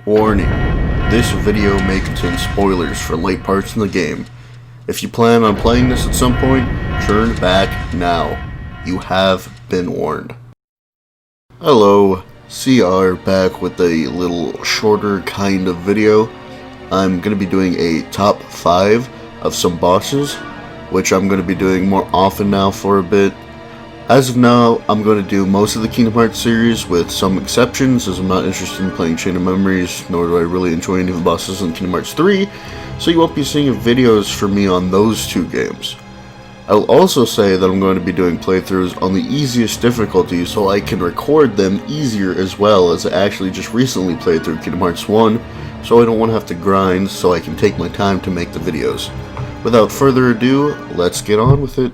Warning, this video may contain spoilers for late parts in the game. If you plan on playing this at some point, turn back now. You have been warned. Hello, CR back with a little shorter kind of video. I'm going to be doing a top 5 of some bosses, which I'm going to be doing more often now for a bit. As of now, I'm going to do most of the Kingdom Hearts series with some exceptions, as I'm not interested in playing Chain of Memories, nor do I really enjoy any of the bosses in Kingdom Hearts 3, so you won't be seeing videos from me on those two games. I'll also say that I'm going to be doing playthroughs on the easiest difficulty so I can record them easier, as well as I actually just recently played through Kingdom Hearts 1, so I don't want to have to grind, so I can take my time to make the videos. Without further ado, let's get on with it.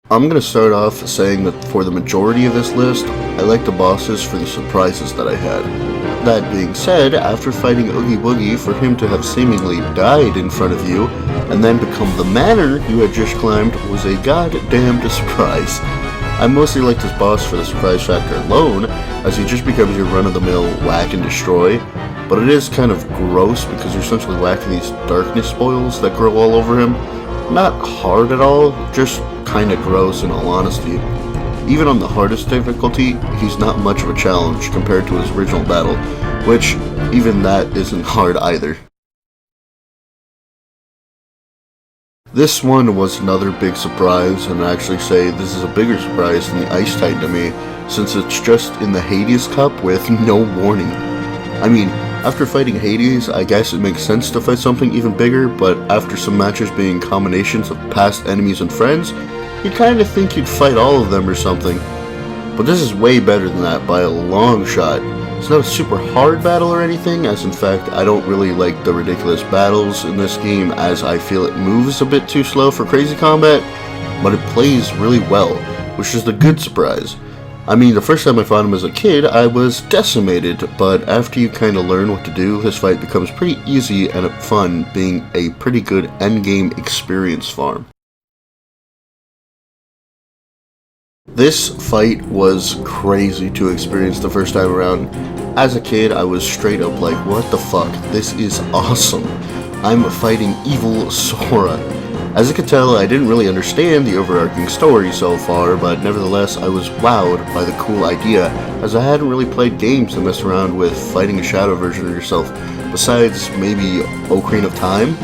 I'm going to start off saying that for the majority of this list, I like the bosses for the surprises that I had. That being said, after fighting Oogie Boogie, for him to have seemingly died in front of you, and then become the manor you had just climbed, was a goddamned surprise. I mostly like this boss for the surprise factor alone, as he just becomes your run-of-the-mill whack and destroy, but it is kind of gross because you're essentially whacking these darkness spoils that grow all over him. Not hard at all, just kinda gross in all honesty. Even on the hardest difficulty, he's not much of a challenge compared to his original battle, which even that isn't hard either. This one was another big surprise, and I actually say this is a bigger surprise than the Ice Titan to me, since it's just in the Hades Cup with no warning. I mean, after fighting Hades, I guess it makes sense to fight something even bigger, but after some matches being combinations of past enemies and friends, you kinda think you'd fight all of them or something. But this is way better than that by a long shot. It's not a super hard battle or anything, as in fact I don't really like the ridiculous battles in this game, as I feel it moves a bit too slow for crazy combat, but it plays really well, which is the good surprise. I mean, the first time I fought him as a kid, I was decimated, but after you kinda learn what to do, this fight becomes pretty easy and fun, being a pretty good endgame experience farm. This fight was crazy to experience the first time around. As a kid, I was straight up like, what the fuck, this is awesome. I'm fighting evil Sora. As you can tell, I didn't really understand the overarching story so far, but nevertheless I was wowed by the cool idea, as I hadn't really played games that mess around with fighting a shadow version of yourself, besides maybe Ocarina of Time.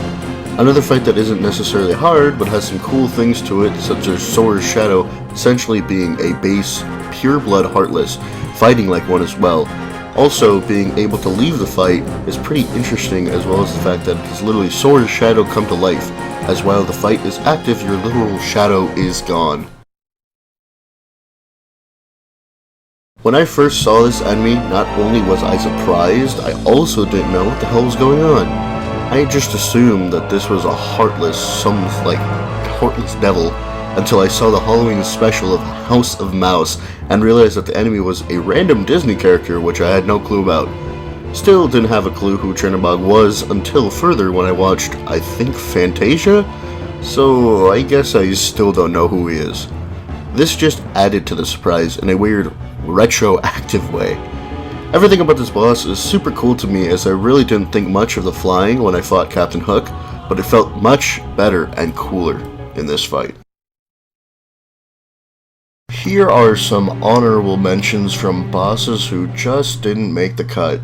Another fight that isn't necessarily hard, but has some cool things to it, such as Sora's shadow essentially being a base, pure-blood Heartless, fighting like one as well. Also, being able to leave the fight is pretty interesting, as well as the fact that it's literally Sora's shadow come to life, as while the fight is active, your literal shadow is gone. When I first saw this enemy, not only was I surprised, I also didn't know what the hell was going on. I just assumed that this was a Heartless, some like Heartless devil, until I saw the Halloween special of House of Mouse and realized that the enemy was a random Disney character, which I had no clue about. Still didn't have a clue who Chernobog was until further when I watched, I think, Fantasia? So I guess I still don't know who he is. This just added to the surprise in a weird, retroactive way. Everything about this boss is super cool to me, as I really didn't think much of the flying when I fought Captain Hook, but it felt much better and cooler in this fight. Here are some honorable mentions from bosses who just didn't make the cut.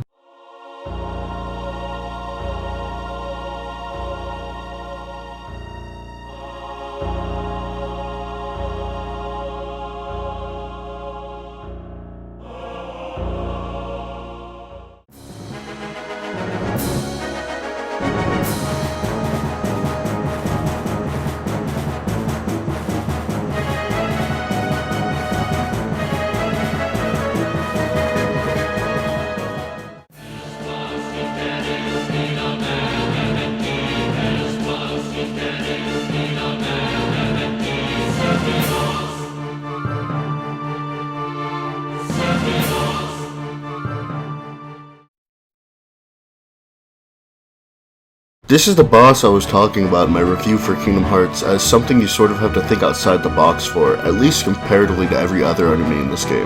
This is the boss I was talking about in my review for Kingdom Hearts as something you sort of have to think outside the box for, at least comparatively to every other enemy in this game.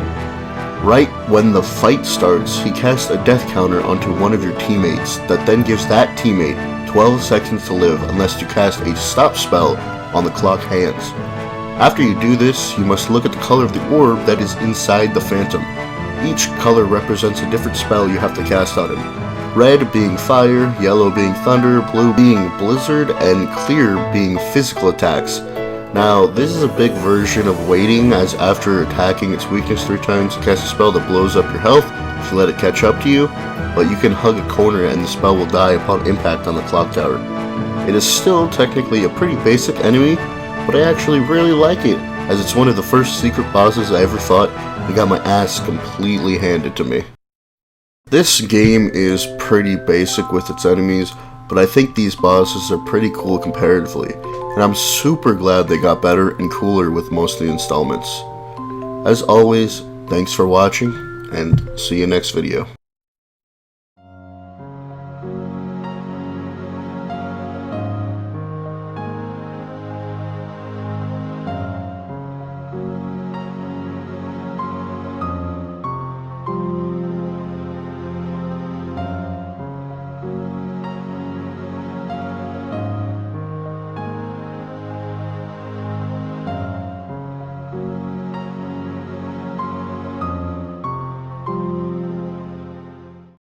Right when the fight starts, he casts a death counter onto one of your teammates that then gives that teammate 12 seconds to live unless you cast a stop spell on the clock hands. After you do this, you must look at the color of the orb that is inside the phantom. Each color represents a different spell you have to cast on him. Red being fire, yellow being thunder, blue being blizzard, and clear being physical attacks. Now, this is a big version of waiting, as after attacking its weakness 3 times, you cast a spell that blows up your health if you let it catch up to you, but you can hug a corner and the spell will die upon impact on the clock tower. It is still technically a pretty basic enemy, but I actually really like it, as it's one of the first secret bosses I ever fought and got my ass completely handed to me. This game is pretty basic with its enemies, but I think these bosses are pretty cool comparatively, and I'm super glad they got better and cooler with most of the installments. As always, thanks for watching, and see you next video.